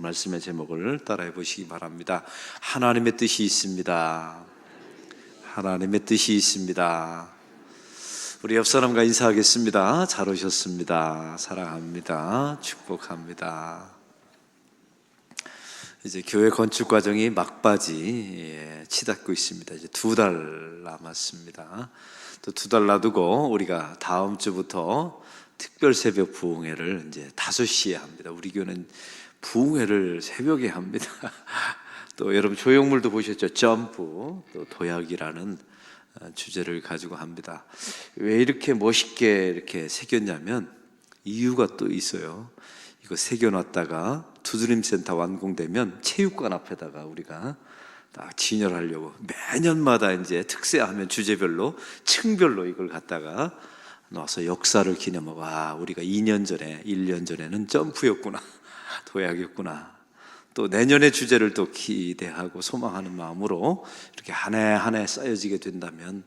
말씀의 제목을 따라해 보시기 바랍니다. 하나님의 뜻이 있습니다. 하나님의 뜻이 있습니다. 우리 옆 사람과 인사하겠습니다. 잘 오셨습니다. 사랑합니다. 축복합니다. 이제 교회 건축 과정이 막바지 치닫고 있습니다. 이제 2달 남았습니다. 또 2달 놔두고 우리가 다음 주부터 특별 새벽 부흥회를 이제 5시에 합니다. 우리 교회는 부흥회를 새벽에 합니다. 또 여러분 조형물도 보셨죠? 점프, 또 도약이라는 주제를 가지고 합니다. 왜 이렇게 멋있게 이렇게 새겼냐면 이유가 또 있어요. 이거 새겨놨다가 두드림센터 완공되면 체육관 앞에다가 우리가 딱 진열하려고 매년마다 이제 특세하면 주제별로 층별로 이걸 갖다가 넣어서 역사를 기념하고, 우리가 2년 전에 1년 전에는 점프였구나, 도약이었구나, 또 내년의 주제를 또 기대하고 소망하는 마음으로 이렇게 한 해 한 해 쌓여지게 된다면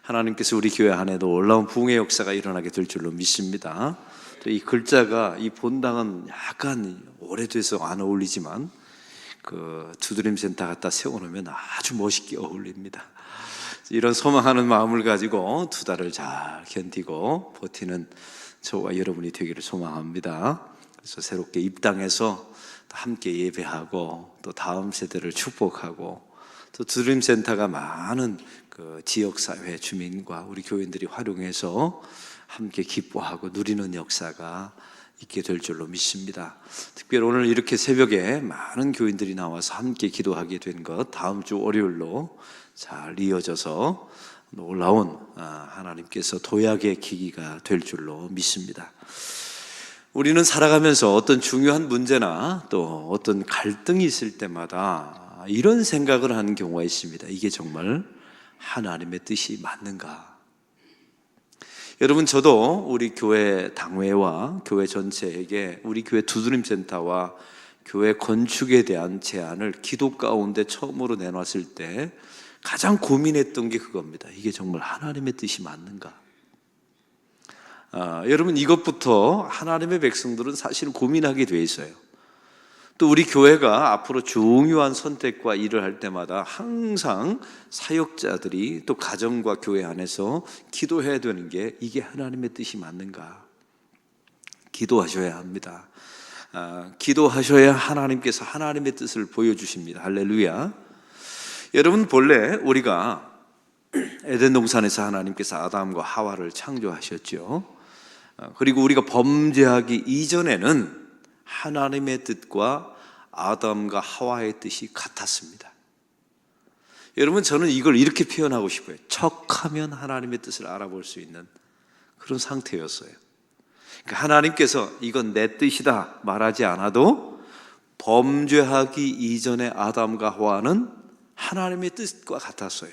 하나님께서 우리 교회 안에도 놀라운 부흥의 역사가 일어나게 될 줄로 믿습니다. 또 이 글자가, 이 본당은 약간 오래돼서 안 어울리지만 그 두드림센터 갖다 세워놓으면 아주 멋있게 어울립니다. 이런 소망하는 마음을 가지고 2달을 잘 견디고 버티는 저와 여러분이 되기를 소망합니다. 그래서 새롭게 입당해서 함께 예배하고 또 다음 세대를 축복하고 또 두드림센터가 많은 그 지역사회 주민과 우리 교인들이 활용해서 함께 기뻐하고 누리는 역사가 있게 될 줄로 믿습니다. 특별히 오늘 이렇게 새벽에 많은 교인들이 나와서 함께 기도하게 된 것, 다음 주 월요일로 잘 이어져서 놀라운 하나님께서 도약의 계기가 될 줄로 믿습니다. 우리는 살아가면서 어떤 중요한 문제나 또 어떤 갈등이 있을 때마다 이런 생각을 하는 경우가 있습니다. 이게 정말 하나님의 뜻이 맞는가? 여러분, 저도 우리 교회 당회와 교회 전체에게 우리 교회 두드림센터와 교회 건축에 대한 제안을 기도 가운데 처음으로 내놨을 때 가장 고민했던 게 그겁니다. 이게 정말 하나님의 뜻이 맞는가? 여러분, 이것부터 하나님의 백성들은 사실 고민하게 돼 있어요. 또 우리 교회가 앞으로 중요한 선택과 일을 할 때마다 항상 사역자들이 또 가정과 교회 안에서 기도해야 되는 게, 이게 하나님의 뜻이 맞는가? 기도하셔야 합니다. 기도하셔야 하나님께서 하나님의 뜻을 보여주십니다. 할렐루야. 여러분, 본래 우리가 에덴 동산에서 하나님께서 아담과 하와를 창조하셨죠. 그리고 우리가 범죄하기 이전에는 하나님의 뜻과 아담과 하와의 뜻이 같았습니다. 여러분, 저는 이걸 이렇게 표현하고 싶어요. 척하면 하나님의 뜻을 알아볼 수 있는 그런 상태였어요. 그러니까 하나님께서 이건 내 뜻이다 말하지 않아도 범죄하기 이전에 아담과 하와는 하나님의 뜻과 같았어요.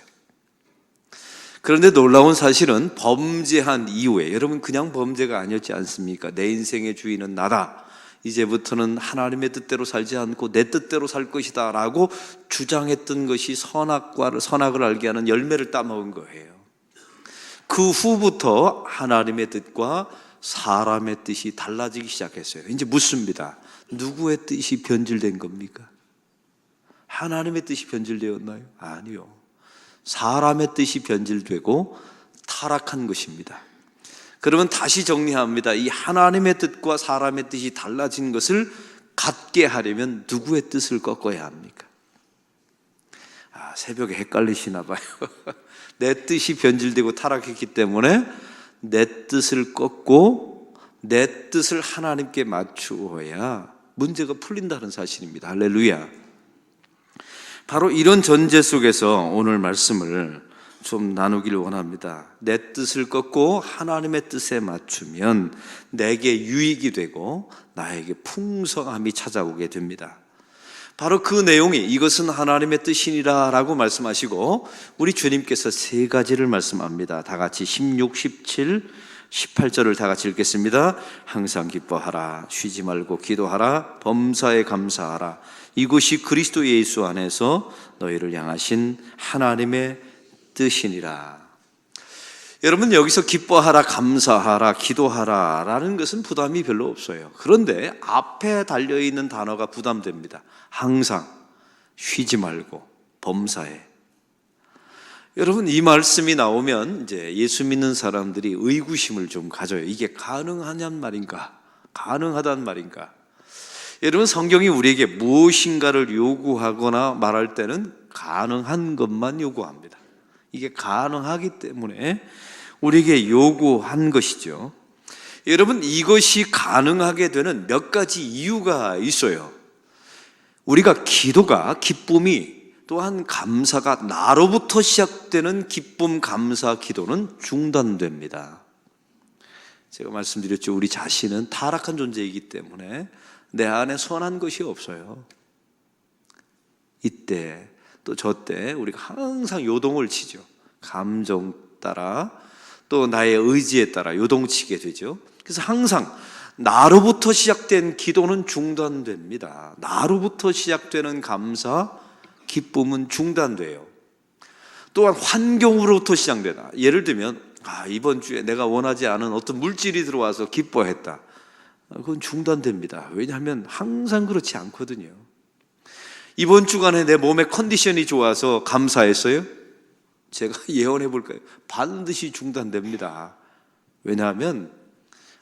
그런데 놀라운 사실은 범죄한 이후에, 여러분, 그냥 범죄가 아니었지 않습니까? 내 인생의 주인은 나다, 이제부터는 하나님의 뜻대로 살지 않고 내 뜻대로 살 것이다 라고 주장했던 것이 선악을 알게 하는 열매를 따먹은 거예요. 그 후부터 하나님의 뜻과 사람의 뜻이 달라지기 시작했어요. 이제 묻습니다. 누구의 뜻이 변질된 겁니까? 하나님의 뜻이 변질되었나요? 아니요. 사람의 뜻이 변질되고 타락한 것입니다. 그러면 다시 정리합니다. 이 하나님의 뜻과 사람의 뜻이 달라진 것을 같게 하려면 누구의 뜻을 꺾어야 합니까? 새벽에 헷갈리시나 봐요. 내 뜻이 변질되고 타락했기 때문에 내 뜻을 꺾고 내 뜻을 하나님께 맞추어야 문제가 풀린다는 사실입니다. 할렐루야. 바로 이런 전제 속에서 오늘 말씀을 좀 나누기를 원합니다. 내 뜻을 꺾고 하나님의 뜻에 맞추면 내게 유익이 되고 나에게 풍성함이 찾아오게 됩니다. 바로 그 내용이 이것은 하나님의 뜻이니라 라고 말씀하시고 우리 주님께서 3가지를 말씀합니다. 다 같이 16, 17, 18절을 다 같이 읽겠습니다. 항상 기뻐하라, 쉬지 말고 기도하라, 범사에 감사하라. 이것이 그리스도 예수 안에서 너희를 향하신 하나님의 뜻이니라. 여러분, 여기서 기뻐하라, 감사하라, 기도하라 라는 것은 부담이 별로 없어요. 그런데 앞에 달려있는 단어가 부담됩니다. 항상, 쉬지 말고, 범사에. 여러분, 이 말씀이 나오면 이제 예수 믿는 사람들이 의구심을 좀 가져요. 이게 가능하냔 말인가? 가능하단 말인가? 여러분, 성경이 우리에게 무엇인가를 요구하거나 말할 때는 가능한 것만 요구합니다. 이게 가능하기 때문에 우리에게 요구한 것이죠. 여러분, 이것이 가능하게 되는 몇 가지 이유가 있어요. 우리가 기도가, 기쁨이, 또한 감사가 나로부터 시작되는 기쁨, 감사, 기도는 중단됩니다. 제가 말씀드렸죠. 우리 자신은 타락한 존재이기 때문에 내 안에 선한 것이 없어요. 이때 또 저때 우리가 항상 요동을 치죠. 감정 따라 또 나의 의지에 따라 요동치게 되죠. 그래서 항상 나로부터 시작된 기도는 중단됩니다. 나로부터 시작되는 감사, 기쁨은 중단돼요. 또한 환경으로부터 시작되다. 예를 들면 이번 주에 내가 원하지 않은 어떤 물질이 들어와서 기뻐했다. 그건 중단됩니다. 왜냐하면 항상 그렇지 않거든요. 이번 주간에 내 몸의 컨디션이 좋아서 감사했어요? 제가 예언해 볼까요? 반드시 중단됩니다. 왜냐하면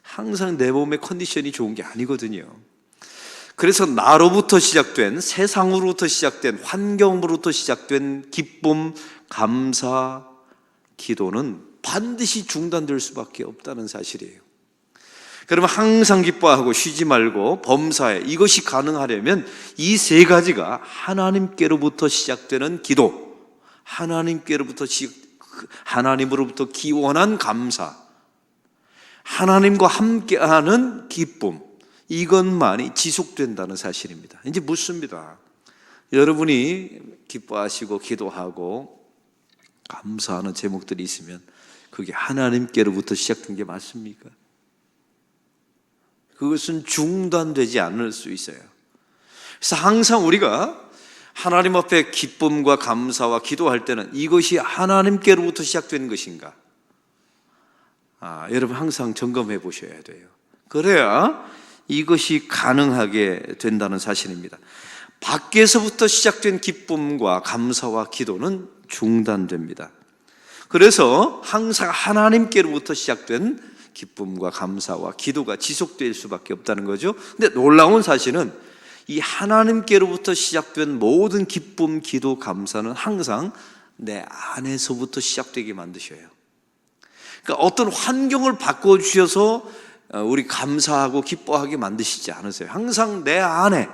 항상 내 몸의 컨디션이 좋은 게 아니거든요. 그래서 나로부터 시작된, 세상으로부터 시작된, 환경으로부터 시작된 기쁨, 감사, 기도는 반드시 중단될 수밖에 없다는 사실이에요. 그러면 항상 기뻐하고 쉬지 말고 범사에, 이것이 가능하려면 이 세 가지가 하나님께로부터 시작되는 기도, 하나님으로부터 기원한 감사, 하나님과 함께하는 기쁨, 이것만이 지속된다는 사실입니다. 이제 묻습니다. 여러분이 기뻐하시고 기도하고 감사하는 제목들이 있으면 그게 하나님께로부터 시작된 게 맞습니까? 그것은 중단되지 않을 수 있어요. 그래서 항상 우리가 하나님 앞에 기쁨과 감사와 기도할 때는 이것이 하나님께로부터 시작된 것인가? 여러분 항상 점검해 보셔야 돼요. 그래야 이것이 가능하게 된다는 사실입니다. 밖에서부터 시작된 기쁨과 감사와 기도는 중단됩니다. 그래서 항상 하나님께로부터 시작된 기쁨과 감사와 기도가 지속될 수밖에 없다는 거죠. 근데 놀라운 사실은 이 하나님께로부터 시작된 모든 기쁨, 기도, 감사는 항상 내 안에서부터 시작되게 만드셔요. 그러니까 어떤 환경을 바꿔주셔서 우리 감사하고 기뻐하게 만드시지 않으세요. 항상 내 안에.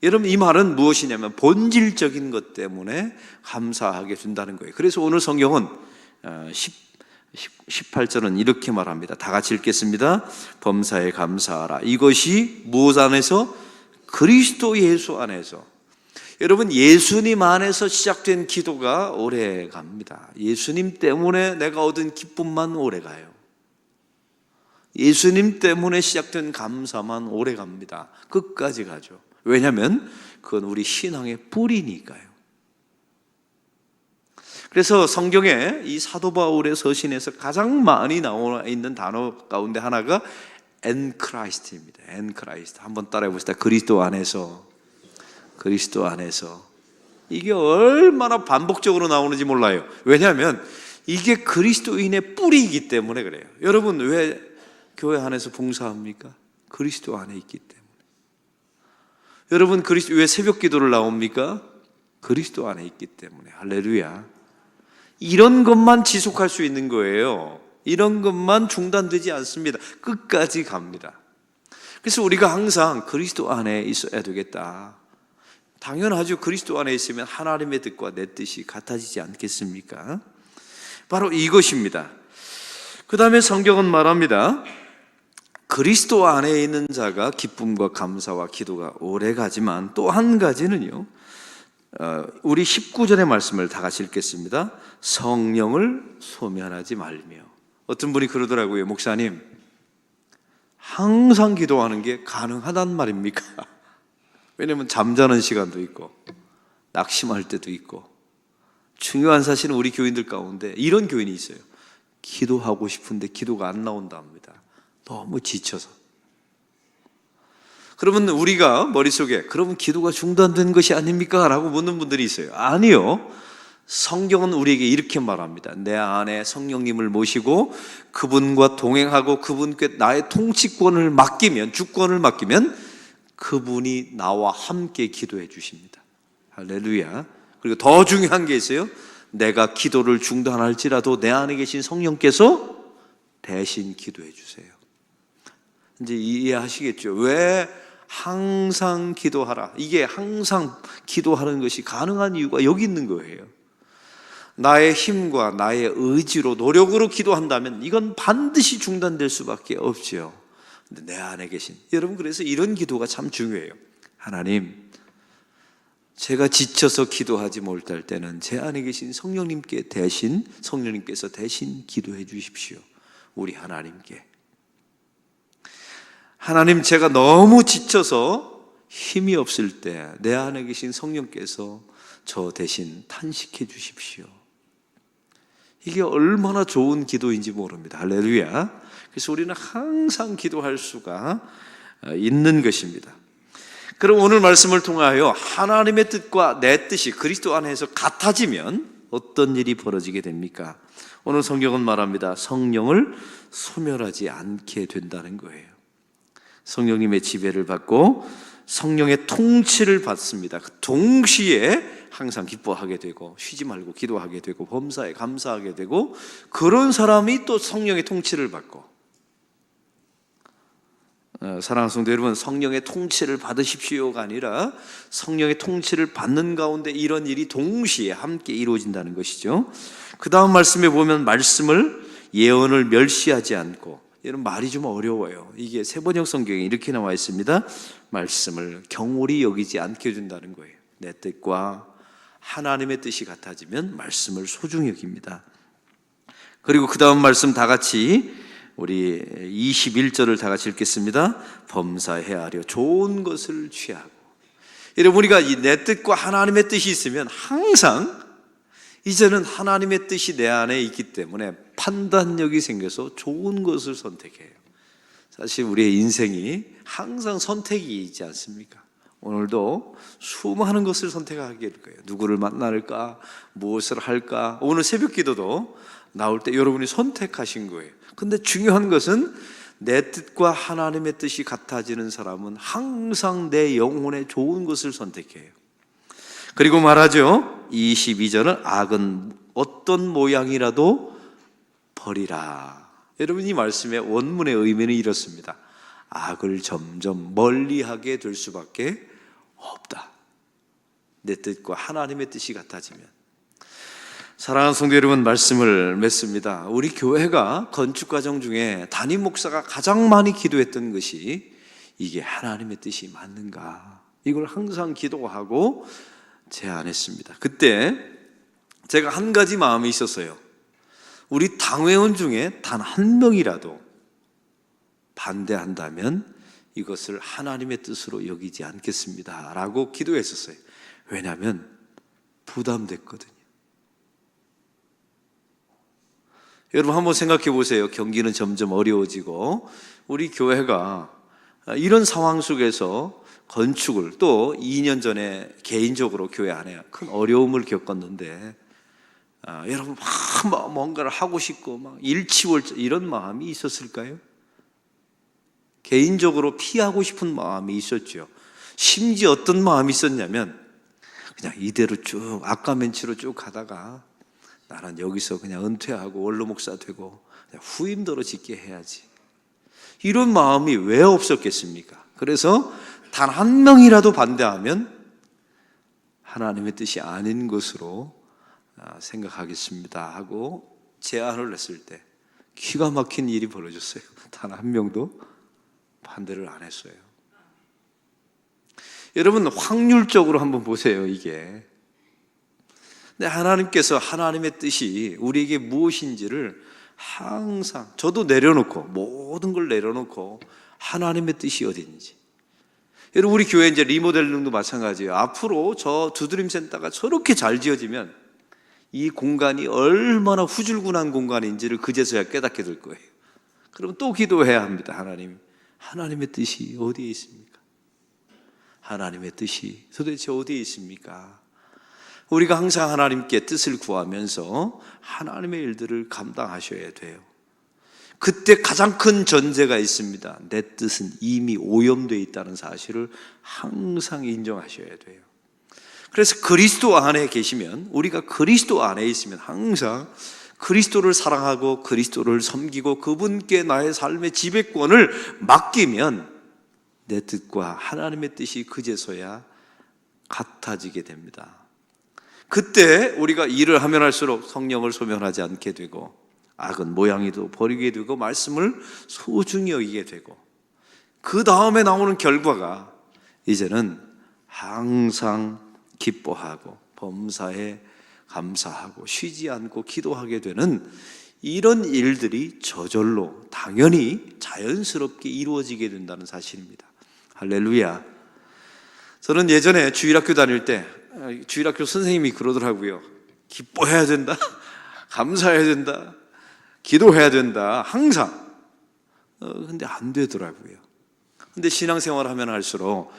여러분, 이 말은 무엇이냐면 본질적인 것 때문에 감사하게 된다는 거예요. 그래서 오늘 성경은 18절은 이렇게 말합니다. 다 같이 읽겠습니다. 범사에 감사하라. 이것이 무엇 안에서? 그리스도 예수 안에서. 여러분, 예수님 안에서 시작된 기도가 오래 갑니다. 예수님 때문에 내가 얻은 기쁨만 오래 가요. 예수님 때문에 시작된 감사만 오래 갑니다. 끝까지 가죠. 왜냐하면 그건 우리 신앙의 뿌리니까요. 그래서 성경에 이 사도 바울의 서신에서 가장 많이 나와 있는 단어 가운데 하나가 엔크라이스트입니다. 엔크라이스트. 한번 따라해 봅시다. 그리스도 안에서. 그리스도 안에서. 이게 얼마나 반복적으로 나오는지 몰라요. 왜냐하면 이게 그리스도인의 뿌리이기 때문에 그래요. 여러분, 왜 교회 안에서 봉사합니까? 그리스도 안에 있기 때문에. 여러분, 왜 새벽 기도를 나옵니까? 그리스도 안에 있기 때문에. 할렐루야. 이런 것만 지속할 수 있는 거예요. 이런 것만 중단되지 않습니다. 끝까지 갑니다. 그래서 우리가 항상 그리스도 안에 있어야 되겠다. 당연하죠. 그리스도 안에 있으면 하나님의 뜻과 내 뜻이 같아지지 않겠습니까? 바로 이것입니다. 그 다음에 성경은 말합니다. 그리스도 안에 있는 자가 기쁨과 감사와 기도가 오래 가지만 또 한 가지는요, 우리 19절의 말씀을 다 같이 읽겠습니다. 성령을 소멸하지 말며. 어떤 분이 그러더라고요. 목사님, 항상 기도하는 게 가능하단 말입니까? 왜냐면 잠자는 시간도 있고 낙심할 때도 있고. 중요한 사실은 우리 교인들 가운데 이런 교인이 있어요. 기도하고 싶은데 기도가 안 나온다 합니다. 너무 지쳐서. 그러면 우리가 머릿속에 그러면 기도가 중단된 것이 아닙니까? 라고 묻는 분들이 있어요. 아니요. 성경은 우리에게 이렇게 말합니다. 내 안에 성령님을 모시고 그분과 동행하고 그분께 나의 통치권을 맡기면, 주권을 맡기면 그분이 나와 함께 기도해 주십니다. 할렐루야. 그리고 더 중요한 게 있어요. 내가 기도를 중단할지라도 내 안에 계신 성령께서 대신 기도해 주세요. 이제 이해하시겠죠? 왜 항상 기도하라. 이게 항상 기도하는 것이 가능한 이유가 여기 있는 거예요. 나의 힘과 나의 의지로 노력으로 기도한다면 이건 반드시 중단될 수밖에 없죠. 근데 내 안에 계신 여러분, 그래서 이런 기도가 참 중요해요. 하나님, 제가 지쳐서 기도하지 못할 때는 제 안에 계신 성령님께서 대신 기도해 주십시오. 우리 하나님께. 하나님, 제가 너무 지쳐서 힘이 없을 때 내 안에 계신 성령께서 저 대신 탄식해 주십시오. 이게 얼마나 좋은 기도인지 모릅니다. 할렐루야. 그래서 우리는 항상 기도할 수가 있는 것입니다. 그럼 오늘 말씀을 통하여 하나님의 뜻과 내 뜻이 그리스도 안에서 같아지면 어떤 일이 벌어지게 됩니까? 오늘 성경은 말합니다. 성령을 소멸하지 않게 된다는 거예요. 성령님의 지배를 받고 성령의 통치를 받습니다. 그 동시에 항상 기뻐하게 되고 쉬지 말고 기도하게 되고 범사에 감사하게 되고, 그런 사람이 또 성령의 통치를 받고, 사랑하는 성도 여러분, 성령의 통치를 받으십시오가 아니라 성령의 통치를 받는 가운데 이런 일이 동시에 함께 이루어진다는 것이죠. 그 다음 말씀에 보면 말씀을, 예언을 멸시하지 않고, 이런 말이 좀 어려워요. 이게 세번역 성경에 이렇게 나와 있습니다. 말씀을 경홀히 여기지 않게 해준다는 거예요. 내 뜻과 하나님의 뜻이 같아지면 말씀을 소중히 여깁니다. 그리고 그 다음 말씀 다 같이 우리 21절을 다 같이 읽겠습니다. 범사해하려 좋은 것을 취하고. 여러분, 우리가 이 내 뜻과 하나님의 뜻이 있으면 항상 이제는 하나님의 뜻이 내 안에 있기 때문에 판단력이 생겨서 좋은 것을 선택해요. 사실 우리의 인생이 항상 선택이 있지 않습니까? 오늘도 수많은 것을 선택하게 될 거예요. 누구를 만날까? 무엇을 할까? 오늘 새벽 기도도 나올 때 여러분이 선택하신 거예요. 근데 중요한 것은 내 뜻과 하나님의 뜻이 같아지는 사람은 항상 내 영혼에 좋은 것을 선택해요. 그리고 말하죠. 22절은 악은 어떤 모양이라도 버리라. 여러분, 이 말씀의 원문의 의미는 이렇습니다. 악을 점점 멀리하게 될 수밖에 없다. 내 뜻과 하나님의 뜻이 같아지면. 사랑하는 성도 여러분, 말씀을 맺습니다. 우리 교회가 건축 과정 중에 담임 목사가 가장 많이 기도했던 것이 이게 하나님의 뜻이 맞는가, 이걸 항상 기도하고 제안했습니다. 그때 제가 한 가지 마음이 있었어요. 우리 당회원 중에 단 한 명이라도 반대한다면 이것을 하나님의 뜻으로 여기지 않겠습니다 라고 기도했었어요. 왜냐하면 부담됐거든요. 여러분, 한번 생각해 보세요. 경기는 점점 어려워지고 우리 교회가 이런 상황 속에서 건축을, 또 2년 전에 개인적으로 교회 안에 큰 어려움을 겪었는데, 여러분 막 뭔가를 하고 싶고 막 일치월장 이런 마음이 있었을까요? 개인적으로 피하고 싶은 마음이 있었죠. 심지어 어떤 마음이 있었냐면, 그냥 이대로 쭉 아까맨치로 쭉 가다가 나는 여기서 그냥 은퇴하고 원로 목사 되고 후임도로 짓게 해야지, 이런 마음이 왜 없었겠습니까? 그래서 단 한 명이라도 반대하면 하나님의 뜻이 아닌 것으로 생각하겠습니다 하고 제안을 했을 때 기가 막힌 일이 벌어졌어요. 단 한 명도 반대를 안 했어요. 여러분, 확률적으로 한번 보세요. 이게 하나님께서 하나님의 뜻이 우리에게 무엇인지를 항상, 저도 내려놓고, 모든 걸 내려놓고 하나님의 뜻이 어딘지. 여러분, 우리 교회 이제 리모델링도 마찬가지예요. 앞으로 저 두드림 센터가 저렇게 잘 지어지면 이 공간이 얼마나 후줄근한 공간인지를 그제서야 깨닫게 될 거예요. 그럼 또 기도해야 합니다. 하나님의 뜻이 어디에 있습니까? 하나님의 뜻이 도대체 어디에 있습니까? 우리가 항상 하나님께 뜻을 구하면서 하나님의 일들을 감당하셔야 돼요. 그때 가장 큰 전제가 있습니다. 내 뜻은 이미 오염되어 있다는 사실을 항상 인정하셔야 돼요. 그래서 그리스도 안에 계시면, 우리가 그리스도 안에 있으면 항상 그리스도를 사랑하고 그리스도를 섬기고 그분께 나의 삶의 지배권을 맡기면 내 뜻과 하나님의 뜻이 그제서야 같아지게 됩니다. 그때 우리가 일을 하면 할수록 성령을 소멸하지 않게 되고 악은 모양이도 버리게 되고 말씀을 소중히 여기게 되고, 그 다음에 나오는 결과가 이제는 항상 기뻐하고 범사에 감사하고 쉬지 않고 기도하게 되는 이런 일들이 저절로 당연히 자연스럽게 이루어지게 된다는 사실입니다. 할렐루야. 저는 예전에 주일학교 다닐 때 주일학교 선생님이 그러더라고요. 기뻐해야 된다, 감사해야 된다, 기도해야 된다, 항상. 근데 안 되더라고요. 근데 신앙생활을 하면 할수록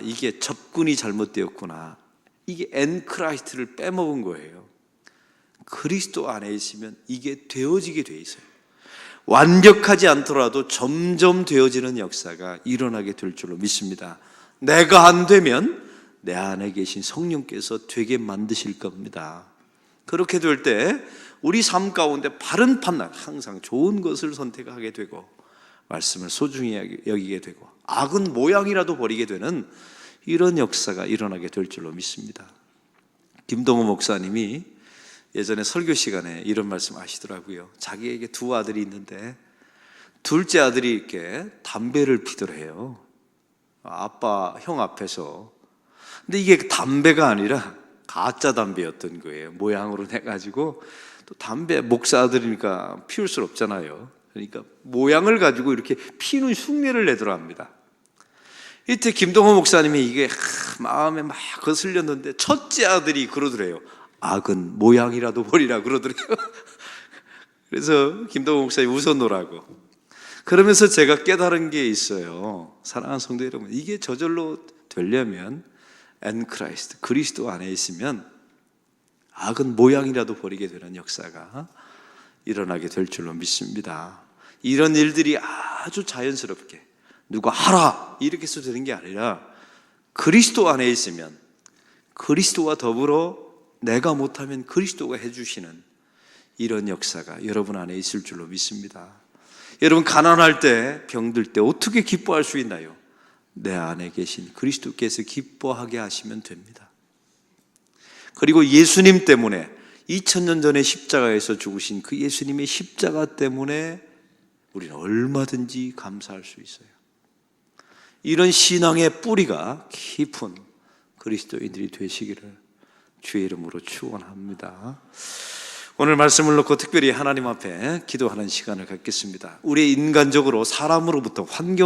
이게 접근이 잘못되었구나, 이게 엔크라이스트를 빼먹은 거예요. 그리스도 안에 있으면 이게 되어지게 돼 있어요. 완벽하지 않더라도 점점 되어지는 역사가 일어나게 될 줄로 믿습니다. 내가 안 되면 내 안에 계신 성령께서 되게 만드실 겁니다. 그렇게 될 때 우리 삶 가운데 바른 판단, 항상 좋은 것을 선택하게 되고 말씀을 소중히 여기게 되고 악은 모양이라도 버리게 되는 이런 역사가 일어나게 될 줄로 믿습니다. 김동호 목사님이 예전에 설교 시간에 이런 말씀 하시더라고요. 자기에게 두 아들이 있는데 둘째 아들이 이렇게 담배를 피더래요. 아빠, 형 앞에서. 근데 이게 담배가 아니라 가짜 담배였던 거예요. 모양으로 해가지고. 또 담배, 목사 아들이니까 피울 수 없잖아요. 그러니까 모양을 가지고 이렇게 피는 흉내를 내더라 합니다. 이때 김동호 목사님이 이게 마음에 막 거슬렸는데 첫째 아들이 그러더래요. 악은 모양이라도 버리라 그러더래요. 그래서 김동호 목사님이 웃어놓으라고. 그러면서 제가 깨달은 게 있어요. 사랑하는 성도 여러분, 이게 저절로 되려면 엔크라이스트, 그리스도 안에 있으면 악은 모양이라도 버리게 되는 역사가 일어나게 될 줄로 믿습니다. 이런 일들이 아주 자연스럽게 누가 하라 이렇게 해서 되는 게 아니라 그리스도 안에 있으면 그리스도와 더불어 내가 못하면 그리스도가 해주시는 이런 역사가 여러분 안에 있을 줄로 믿습니다. 여러분, 가난할 때, 병들 때 어떻게 기뻐할 수 있나요? 내 안에 계신 그리스도께서 기뻐하게 하시면 됩니다. 그리고 예수님 때문에 2000년 전에 십자가에서 죽으신 그 예수님의 십자가 때문에 우리는 얼마든지 감사할 수 있어요. 이런 신앙의 뿌리가 깊은 그리스도인들이 되시기를 주의 이름으로 축원합니다. 오늘 말씀을 놓고 특별히 하나님 앞에 기도하는 시간을 갖겠습니다. 우리 인간적으로 사람으로부터 환경